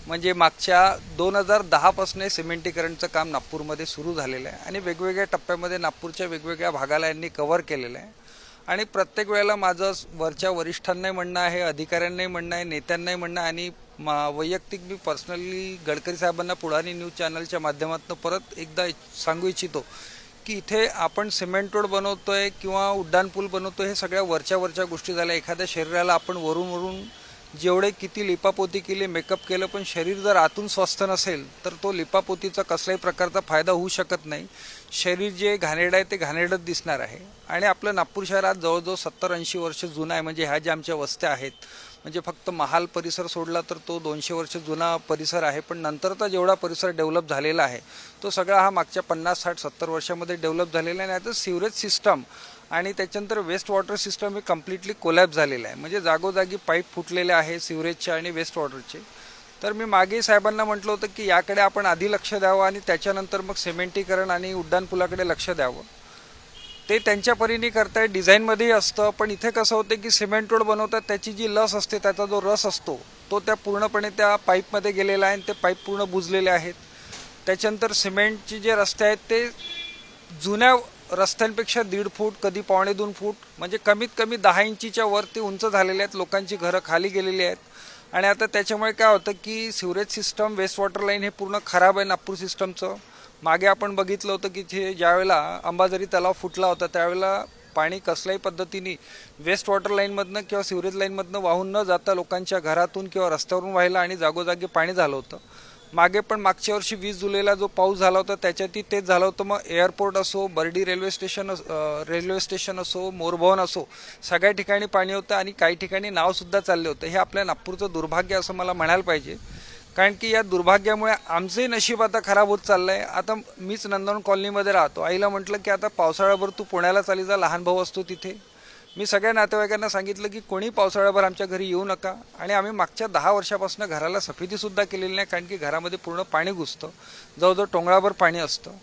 म्हणजे मागच्या 2010 पासून सिमेंटीकरणचं काम नागपूरमध्ये सुरू झालेलं आहे आणि वेगवेगळ्या टप्प्यामध्ये नागपूरच्या वेगवेगळ्या भागाला यांनी कव्हर केलेलं आहे। आणि प्रत्येक वेळेला माझं वरच्या वरिष्ठांनाही म्हणणं आहे, अधिकाऱ्यांनाही म्हणणं आहे, नेत्यांनाही म्हणणं आहे आणि वैयक्तिक मी पर्सनली गडकरी साहेबांना पुढारी न्यूज चॅनलच्या माध्यमातून परत एकदा सांगू इच्छितो की इथे आपण सिमेंट रोड बनवतोय किंवा उड्डाणपूल बनवतोय, हे सगळ्या वरच्या गोष्टी झाल्या। एखाद्या शरीराला आपण वरून जेवढे किती लिपापोती केली, मेकअप केलं, पण शरीर जर आतून स्वस्थ नसेल तर तो लिपापोतीचा कसल्याही प्रकारचा फायदा होऊ शकत नाही। शरीर जे घाणेरडं आहे ते घाणेरडंच दिसणार आहे। आणि आपलं नागपूर शहर आज जवळजवळ 70-80 वर्ष जुनं आहे। म्हणजे ह्या ज्या आमच्या वस्त्या आहेत, म्हणजे फक्त महाल परिसर सोडला तर तो 200 वर्ष जुना परिसर आहे, पण नंतरचा जेवढा परिसर डेव्हलप झालेला आहे तो सगळा हा मागच्या 50, 60, 70 वर्षामध्ये डेव्हलप झालेला आहे। आणि आता सिवरेज सिस्टम आणि त्याच्यानंतर वेस्ट वॉटर सिस्टम हे कम्प्लिटली कोलॅप्स झालेलं आहे। म्हणजे जागोजागी पाईप फुटलेले आहे सिवरेजचे आणि वेस्ट वॉटरचे। तर मी मागे साहेबांना म्हटलं होतं की याकडे आपण आधी लक्ष द्यावं आणि त्याच्यानंतर मग सिमेंटीकरण आणि उड्डाणपुलाकडे लक्ष द्यावं। ते त्यांच्या परीने करतायत, डिझाईनमध्येही असतं, पण इथे कसं होतं की सिमेंट रोड बनवतात, त्याची जी लस असते, त्याचा जो रस असतो तो त्या पूर्णपणे त्या पाईपमध्ये गेलेला आहे आणि ते पाईप पूर्ण बुजलेले आहेत। त्याच्यानंतर सिमेंटचे जे रस्ते आहेत ते जुन्या रस्त्यांपेक्षा 1.5 फूट, कधी 1.25 फूट, म्हणजे कमीत कमी 10 इंचीच्या वरती उंच झालेले आहेत। लोकांची घरं खाली गेलेली आहेत आणि आता त्याच्यामुळे काय होतं की sewerage system, waste water line हे पूर्ण खराब आहे नागपूर सिस्टमचं। मागे आपण बघितलं होतं की ज्यावेळेला अंबाझरी तलाव फुटला होता त्यावेळेला पाणी कसल्याही पद्धतीने वेस्ट वॉटर लाईनमधनं किंवा सिवरेज लाईनमधनं वाहून न जाता लोकांच्या घरातून किंवा रस्त्यावरून व्हायला आणि जागोजागी पाणी झालं होतं। मागे पण मागच्या वर्षी 20 जुलैला जो पाऊस झाला होता त्याच्यातही तेच झालं होतं। मग एअरपोर्ट असो, बर्डी रेल्वे स्टेशन असो, मोरभवन असो, सगळ्या ठिकाणी पाणी होतं आणि काही ठिकाणी नावसुद्धा चालले होते। हे आपल्या नागपूरचं दुर्भाग्य असं मला म्हणायला पाहिजे, कारण की या दुर्भाग्यामुळे आमचंही नशीब आता खराब होत चाललं आहे। आता मीच नंदन कॉलनीमध्ये राहतो, आईला म्हटलं की आता पावसाळ्याभर तू पुण्याला चाली जा, लहान भाऊ असतो तिथे। मी सगळ्या नातेवाईकांना सांगितलं की कोणी पावसाळ्याभर आमच्या घरी येऊ नका। आणि आम्ही मागच्या 10 वर्षापासून घराला सफेदीसुद्धा केलेली नाही, कारण की घरामध्ये पूर्ण पाणी घुसतं, जवळजवळ टोंगळाभर पाणी असतं।